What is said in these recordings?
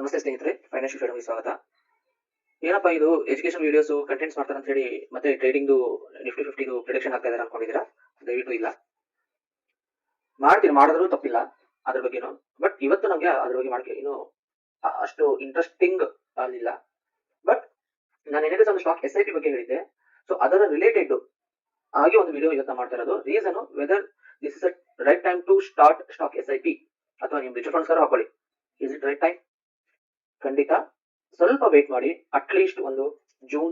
ನಮಸ್ತೆ ಸ್ನೇಹಿತರೆ, ಫೈನಾನ್ಷಿಯಲ್ ಫ್ರೀಡಮ್ಗೆ ಸ್ವಾಗತ. ಏನಪ್ಪಾ ಇದು ಎಜುಕೇಶನ್ ವಿಡಿಯೋಸ್ ಕಂಟೆಂಟ್ಸ್ ಮಾಡ್ತಾರೆ ಅಂತ ಹೇಳಿ ಮತ್ತೆ ಟ್ರೇಡಿಂಗ್ದು ನಿಫ್ಟಿ 50 ಪ್ರಿಡಿಕ್ಷನ್ ಆಗ್ತಾ ಇದ್ದಾರೆ ಅನ್ಕೊಂಡಿದ್ದೀರಾ? ದಯವಿಟ್ಟು ಇಲ್ಲ, ಮಾಡ್ತೀನಿ, ಮಾಡಿದ್ರು ತಪ್ಪಿಲ್ಲ ಅದ್ರ ಬಗ್ಗೆನು. ಬಟ್ ಇವತ್ತು ನಮ್ಗೆ ಅದ್ರ ಬಗ್ಗೆ ಮಾಡಕ್ಕೆ ಇನ್ನು ಅಷ್ಟು ಇಂಟ್ರೆಸ್ಟಿಂಗ್ ಅಲ್ಲಿಲ್ಲ. ಬಟ್ ನಾನು ಏನಿದೆ ಒಂದು ಸ್ಟಾಕ್ SIP ಬಗ್ಗೆ ಹೇಳಿದ್ದೆ, ಸೊ ಅದರ ರಿಲೇಟೆಡ್ ಆಗಿ ಒಂದು ವಿಡಿಯೋ ಇವತ್ತು ಮಾಡ್ತಾ ಇರೋದು. Reason whether this is a right time to start stock SIP ಅಥವಾ ನೀವು ಮ್ಯೂಚುವಲ್ ಫಂಡ್ಸ್ ಹಾಕೊಳ್ಳಿ. Is it right time? ಖಂಡಿತ ಸ್ವಲ್ಪ ವೇಟ್ ಮಾಡಿ. ಅಟ್ಲೀಸ್ಟ್ ಒಂದು ಜೂನ್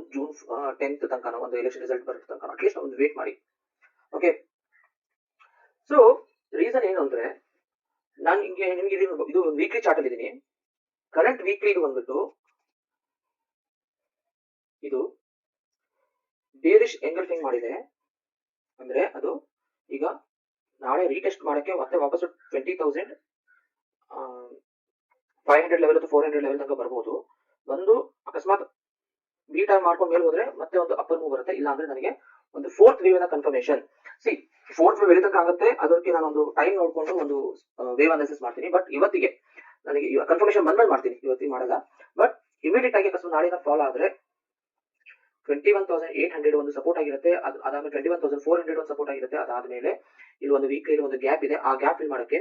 10th ತನಕ ಒಂದು ಎಲೆಕ್ಷನ್ ರಿಸಲ್ಟ್ ಬರೋ ತನಕ ಅಟ್ಲೀಸ್ಟ್ ಒಂದು ವೇಟ್ ಮಾಡಿ. ಓಕೆ, ಸೊ ರೀಸನ್ ಏನು ಅಂದ್ರೆ, ನಾನು ನಿಮ್ಗೆ ಇದು ವೀಕ್ಲಿ ಚಾರ್ಟ್ ಅಲ್ಲಿ ಇದೀನಿ. ಕರೆಂಟ್ ವೀಕ್ಲಿ ಇದು ಬಂದ್ಬಿಟ್ಟು ಇದು ಬೇರಿಶ್ ಎಂಗಲ್ಫಿಂಗ್ ಮಾಡಿದೆ. ಅಂದ್ರೆ ಅದು ಈಗ ನಾಳೆ ರೀಟೆಸ್ಟ್ ಮಾಡಕ್ಕೆ ಮತ್ತೆ ವಾಪಸ್ 20,500 ಲೆವೆಲ್ ಅಥವಾ 400 ಲೆವೆಲ್ ತನಕ ಬರ್ಬೋದು. ಒಂದು ಅಕಸ್ಮಾತ್ ಬಿ ಟೈಮ್ ಮಾಡ್ಕೊಂಡು ಮೇಲೆ ಹೋದ್ರೆ ಮತ್ತೆ ಒಂದು ಅಪ್ಪರ್ ಮೂವ್ ಬರುತ್ತೆ. ಇಲ್ಲ ಅಂದ್ರೆ ನನಗೆ ಒಂದು fourth wave confirmation. Fourth wave ಎಲ್ಲಿ ತನಕ ಆಗುತ್ತೆ ಅದಕ್ಕೆ ನಾನು ಒಂದು ಟೈಮ್ ನೋಡ್ಕೊಂಡು ಒಂದು ವೇವ್ ಅನಾಲಿಸಿಸ್ ಮಾಡ್ತೀನಿ. ಬಟ್ ಇವತ್ತಿಗೆ ನನಗೆ ಕನ್ಫರ್ಮೇಶನ್ ಬಂದ್ಮೇಲೆ ಮಾಡ್ತೀನಿ, ಇವತ್ತಿಗೆ ಮಾಡಲ್ಲ. ಬಟ್ ಇಮಿಡಿಯೇಟ್ ಆಗಿ ಅಕಸ್ಮಾತ್ ನಾಳೆ ಫಾಲೋ ಆದ್ರೆ 21,800 ಒಂದು ಸಪೋರ್ಟ್ ಆಗಿರುತ್ತೆ. ಅದಾದ್ಮೇಲೆ 21,400 ಒಂದು ಸಪೋರ್ಟ್ ಆಗಿರುತ್ತೆ. ಅದಾದ್ಮೇಲೆ ಇಲ್ಲಿ ಒಂದು ವೀಕ್ಲಿ ಒಂದು ಗ್ಯಾಪ್ ಇದೆ. ಆ ಗ್ಯಾಪ್ ಫಿಲ್ ಮಾಡಕ್ಕೆ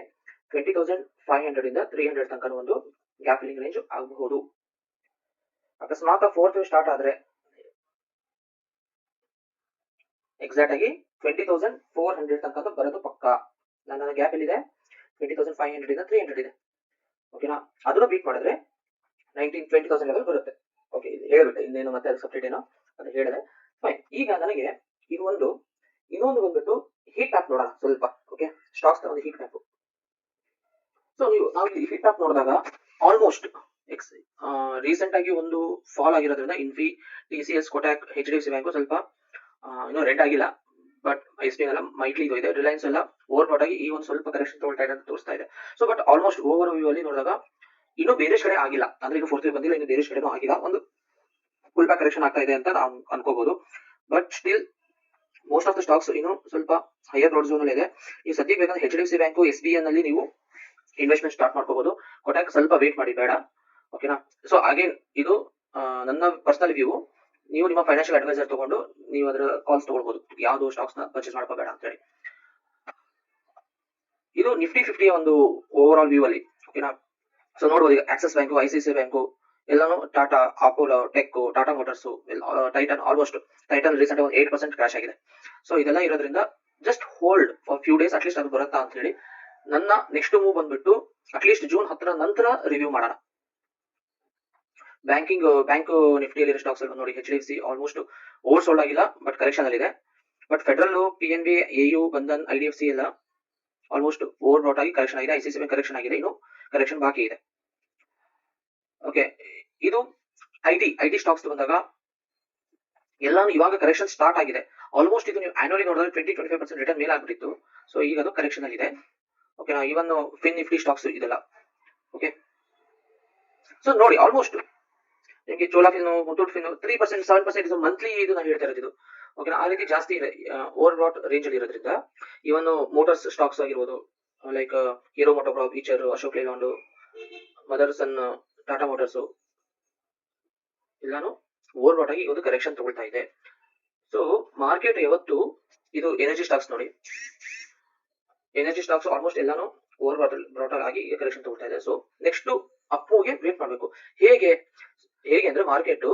20,500 ಇಂದ 300 ತನಕ ಒಂದು ಗ್ಯಾಪ್ ಫಿಲ್ಲಿಂಗ್ ರೇಂಜ್ ಆಗಬಹುದು. ಅಕಸ್ಮಾತ್ ಫೋರ್ತ್ ವೇವ್ ಸ್ಟಾರ್ಟ್ ಆದ್ರೆ ಎಕ್ಸಾಕ್ಟ್ ಆಗಿ 20,400 ತನಕ ಬರೋದು ಪಕ್ಕ. ನನ್ನ ಗ್ಯಾಪ್ ಎಲ್ಲಿದೆ? 20,500 ಇಂದ 300 ಇದೆ. ಓಕೆನಾ? ಅದನ್ನು ಬೀಟ್ ಮಾಡಿದ್ರೆ 20,000 ಲೆವೆಲ್ ಬರುತ್ತೆ. ಓಕೆ, ಹೇಳ್ಬಿಟ್ಟೆ, ಇನ್ನೇನು ಮತ್ತೆ ಅದು ಸಪ್ರೇಟ್ ಏನೋ ಅದು ಹೇಳಿದೆ. ಫೈನ್. ಈಗ ನನಗೆ ಇದು ಇನ್ನೊಂದು ಬಂದ್ಬಿಟ್ಟು ಹೀಟ್ ಮ್ಯಾಪ್ ನೋಡೋಣ ಸ್ವಲ್ಪ. ಓಕೆ, ಸ್ಟಾಕ್ಸ್ ಒಂದು ಹೀಟ್ ಮ್ಯಾಪ್. ಸೊ ನಾವು ಹೀಟ್ ಮ್ಯಾಪ್ ನೋಡಿದಾಗ ಆಲ್ಮೋಸ್ಟ್ ರೀಸೆಂಟ್ ಆಗಿ ಒಂದು ಫಾಲ್ ಆಗಿರೋದ್ರಿಂದ ಇನ್ಫಿ, TCS, ಕೋಟಕ್, HDFC ಬ್ಯಾಂಕ್ ಸ್ವಲ್ಪ ಇನ್ನೂ ರೆಡ್ ಆಗಿಲ್ಲ. ಬಟ್ SBI ಎಲ್ಲ ಮೈಟ್ಲಿ ಇದು ಇದೆ. ರಿಲಯನ್ಸ್ ಎಲ್ಲ ಓವರ್ ಬಾಟ್ ಆಗಿ ಈ ಒಂದು ಸ್ವಲ್ಪ ಕರೆಕ್ಷನ್ ತಗೊಳ್ತಾ ಇದೆ ಅಂತ ತೋರಿಸ್ತಾ ಇದೆ. So but almost over view ಅಲ್ಲಿ ನೋಡಿದಾಗ ಇನ್ನೂ ಬೇರೆ ಕಡೆ ಆಗಿಲ್ಲ. ಅಂದ್ರೆ ಇನ್ನು ಫೋರ್ತ್ ವೇವ್ ಬಂದಿಲ್ಲ, ಇನ್ನು ಬೇರೆ ಕಡೆನೂ ಆಗಿಲ್ಲ. ಒಂದು ಫುಲ್ ಬ್ಯಾಕ್ ಕರೆಕ್ಷನ್ ಆಗ್ತಾ ಇದೆ ಅಂತ ನಾವು ಅನ್ಕೋಬಹುದು. But still most of the stocks ಇನ್ನು ಸ್ವಲ್ಪ ಹೈಯರ್ ರೋಡ್ ಝೋನ್ ಅಲ್ಲಿ ಇದೆ. ಈ ಸದ್ಯಕ್ಕೆ ಬೇಕಾದ್ರೆ HDFC ಬ್ಯಾಂಕ್, SBI ನಲ್ಲಿ ನೀವು ಇನ್ವೆಸ್ಟ್ಮೆಂಟ್ ಸ್ಟಾರ್ಟ್ ಮಾಡ್ಕೋಬಹುದು. ಕೋಟಕ್ ಸ್ವಲ್ಪ ವೇಟ್ ಮಾಡಿ, ಬೇಡ. ಓಕೆನಾ? ಸೊ ಅಗೇನ್ ಇದು ನನ್ನ ಪರ್ಸನಲ್ ವ್ಯೂ. ನೀವು ನಿಮ್ಮ ಫೈನಾನ್ಷಿಯಲ್ ಅಡ್ವೈಸರ್ ತಗೊಂಡು ನೀವು ಅದರ ಕಾಲ್ಸ್ ತಗೊಳ್ಬಹುದು, ಯಾವ್ದು ಸ್ಟಾಕ್ಸ್ ನ ಪರ್ಚೇಸ್ ಮಾಡ್ಕೋಬೇಡ ಅಂತ ಹೇಳಿ. ಇದು ನಿಫ್ಟಿ 50 ಒಂದು ಓವರ್ ಆಲ್ ವ್ಯೂ ಅಲ್ಲಿ. ಓಕೆನಾ? ಸೊ ನೋಡಬಹುದು, ಈಗ ಆಕ್ಸಿಸ್ ಬ್ಯಾಂಕ್, ICICI ಬ್ಯಾಂಕ್ ಎಲ್ಲಾನು, Tata, Apollo, tech, Tata motors, tighten, almost tighten recent 8% crash ಆಗಿದೆ. ಸೊ ಇದೆಲ್ಲ ಇರೋದ್ರಿಂದ just hold for few days, at least ಅದು ಬರುತ್ತಾ ಅಂತ ಹೇಳಿ. ನನ್ನ ನೆಕ್ಸ್ಟ್ ಮೂವ್ ಬಂದ್ಬಿಟ್ಟು ಅಟ್ಲೀಸ್ಟ್ ಜೂನ್ 10 ನಂತರ ರಿವ್ಯೂ ಮಾಡೋಣ. ಬ್ಯಾಂಕ್ ನಿಫ್ಟಿಯಲ್ಲಿ ಸ್ಟಾಕ್ಸ್ ಅಲ್ಲಿ ನೋಡಿ, HDFC ಆಲ್ಮೋಸ್ಟ್ ಓವರ್ ಸೋಲ್ಡ್ ಆಗಿಲ್ಲ, ಬಟ್ ಕರೆಕ್ಷನ್ ಅಲ್ಲಿ ಇದೆ. But federal, PNB, AU, Bandhan, IDFC ಎಲ್ಲ ಆಲ್ಮೋಸ್ಟ್ ಓವರ್ ಬಾಟ್ ಆಗಿ ಕರೆಕ್ಷನ್ ಆಗಿದೆ. ICICI ಬ್ಯಾಂಕ್ ಕರೆಕ್ಷನ್ ಆಗಿದೆ, ಇನ್ನು ಕರೆಕ್ಷನ್ ಬಾಕಿ ಇದೆ. ಓಕೆ, ಇದು ಐಟಿ ಸ್ಟಾಕ್ಸ್ ಬಂದಾಗ ಎಲ್ಲಾನು ಇವಾಗ ಕರೆಕ್ಷನ್ ಸ್ಟಾರ್ಟ್ ಆಗಿದೆ. ಆಲ್ಮೋಸ್ಟ್ ಇದು ನೀವು ಆನ್ಯುವಲಿ ನೋಡಿದ್ರೆ 20-25% ರಿಟರ್ನ್ ಮೇಲೆ ಆಗ್ಬಿಟ್ಟಿತ್ತು. ಸೊ ಈಗ ಅದು ಕರೆಕ್ಷನ್ ಅಲ್ಲಿ ಇದೆ. ಓಕೆನಾ? ಇವನ್ ಫಿನ್ ನಿಫ್ಟಿ ಸ್ಟಾಕ್ಸ್ ಇದೆಲ್ಲ. ಓಕೆ, ಸೊ ನೋಡಿ, ಆಲ್ಮೋಸ್ಟ್ ನಿಮಗೆ ಚೋಲಾ ಫಿನ್, ಮುತ್ತೂಟ್ ಫಿನ್ 3%, 7% ಇದು ಮಂತ್ಲಿ ಇದು ನಾನು ಹೇಳ್ತಾ ಇರೋದು. ಓಕೆ, ಆ ರೀತಿ ಜಾಸ್ತಿ ಇದೆ ಓವರ್ ಬಾಟ್ ರೇಂಜ್ ಅಲ್ಲಿ ಇರೋದ್ರಿಂದ. ಇವನ್ ಮೋಟರ್ಸ್ ಸ್ಟಾಕ್ಸ್ ಆಗಿರ್ಬೋದು, like Hero MotoCorp, Eicher, Ashok Leyland, Motherson, Tata Motors ಎಲ್ಲಾನು ಓವರ್ ಬಾಟ್ ಆಗಿ ಒಂದು ಕರೆಕ್ಷನ್ ತಗೊಳ್ತಾ ಇದೆ. ಸೊ ಮಾರ್ಕೆಟ್ ಯಾವತ್ತು ಇದು ಎನರ್ಜಿ ಸ್ಟಾಕ್ಸ್ ನೋಡಿ, ಎನರ್ಜಿ ಸ್ಟಾಕ್ಸ್ ಆಲ್ಮೋಸ್ಟ್ ಎಲ್ಲಾನು ಓವರ್ ಬಾಟಲ್ ಆಗಿ ಕರೆಕ್ಷನ್ ತಗೊಳ್ತಾ ಇದೆ. ಸೊ ನೆಕ್ಸ್ಟ್ ಅಪ್ಪುಗೆ ವೇಟ್ ಮಾಡಬೇಕು. ಹೇಗೆ ಅಂದ್ರೆ ಮಾರ್ಕೆಟ್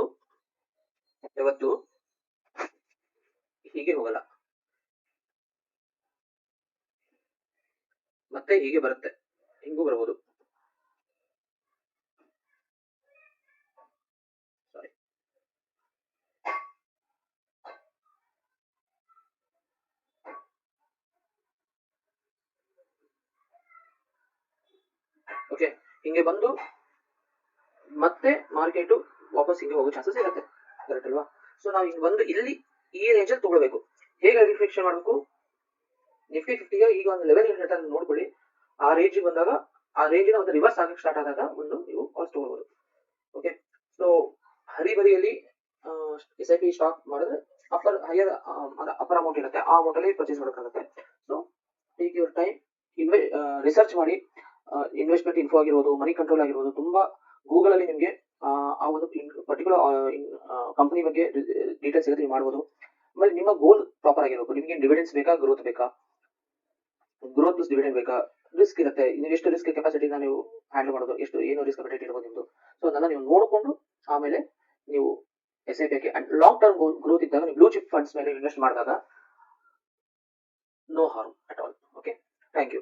ಯಾವತ್ತು ಹೀಗೆ ಹೋಗಲ್ಲ, ಮತ್ತೆ ಹೀಗೆ ಬರುತ್ತೆ, ಹಿಂಗೂ ಬರಬಹುದು. ಓಕೆ, ಹಿಂಗೆ ಬಂದು ಮತ್ತೆ ಮಾರ್ಕೆಟ್ ವಾಪಸ್ ಹಿಂಗೆ ಹೋಗೋ ಚಾನ್ಸಸ್ ಇರುತ್ತೆ, ಕರೆಕ್ಟ್ ಅಲ್ವಾ? ಸೊ ನಾವು ಹಿಂಗೆ ಬಂದು ಇಲ್ಲಿ ಈ ರೇಂಜ್ ಅಲ್ಲಿ ತಗೊಳ್ಬೇಕು. ಹೇಗೆ ಐಡೆಂಟಿಫಿಕೇಶನ್ ಮಾಡಬೇಕು? ನಿಫ್ಟಿ 50ಗೆ ಈಗ ಒಂದು ಲೆವೆಲ್ ಹೇಳ್ತಾರೆ, ನೋಡ್ಕೊಳ್ಳಿ. ಆ ರೇಂಜ್ ಬಂದಾಗ, ಆ ರೇಂಜಿನ ಒಂದು ರಿವರ್ಸ್ ಆಗಕ್ಕೆ ಸ್ಟಾರ್ಟ್ ಆದಾಗ ಒಂದು ನೀವು ಕಾಲ್ಸ್ ತಗೊಳ್ಬಹುದು. ಓಕೆ, ಸೊ ಹರಿಬರಿಯಲ್ಲಿ SIP ಸ್ಟಾಕ್ ಮಾಡಿದ್ರೆ ಹೈಯರ್ ಅಪರ್ ಅಮೌಂಟ್ ಇರುತ್ತೆ, ಆ ಅಮೌಂಟ್ ಅಲ್ಲಿ ಪರ್ಚೇಸ್ ಮಾಡೋಕ್ಕಾಗುತ್ತೆ. So take your time, research ಮಾಡಿ. ಇನ್ವೆಸ್ಟ್ಮೆಂಟ್ ಇನ್ಫೋ ಆಗಿರ್ಬೋದು, ಮನಿ ಕಂಟ್ರೋಲ್ ಆಗಿರ್ಬೋದು, ತುಂಬಾ ಗೂಗಲ್ ಅಲ್ಲಿ ನಿಮಗೆ ಆ ಒಂದು ಪರ್ಟಿಕ್ಯುಲರ್ ಕಂಪನಿ ಬಗ್ಗೆ ಡೀಟೇಲ್ಸ್ ಸಿಗುತ್ತೆ, ನೀವು ಮಾಡ್ಬೋದು. ಆಮೇಲೆ ನಿಮ್ಮ ಗೋಲ್ ಪ್ರಾಪರ್ ಆಗಿರಬೇಕು. ನಿಮಗೆ ಡಿವಿಡೆನ್ಸ್ ಬೇಕಾ, ಗ್ರೋತ್ ಬೇಕಾ, ಗ್ರೋತ್ ಪ್ಲಸ್ ಡಿವಿಡೆಂಡ್ ಬೇಕಾ, ರಿಸ್ಕ್ ಇರುತ್ತೆ, ನೀವು ಎಷ್ಟು ರಿಸ್ಕ್ ಕೆಪಾಸಿಟಿನ ನೀವು ಹ್ಯಾಂಡಲ್ ಮಾಡೋದು, ಎಷ್ಟು ಏನು ರಿಸ್ಕ್ ಅಪೇಟೆಟ್ ಇರ್ಬೋದು ನಿಮ್ದು. ಸೊ ಅದನ್ನ ನೀವು ನೋಡಿಕೊಂಡು ಆಮೇಲೆ ನೀವು SIP and long term growth ಇದ್ದಾಗ ನೀವು ಬ್ಲೂ ಚಿಪ್ ಫಂಡ್ಸ್ ಮೇಲೆ ಇನ್ವೆಸ್ಟ್ ಮಾಡಿದಾಗ no harm at all. Okay, thank you.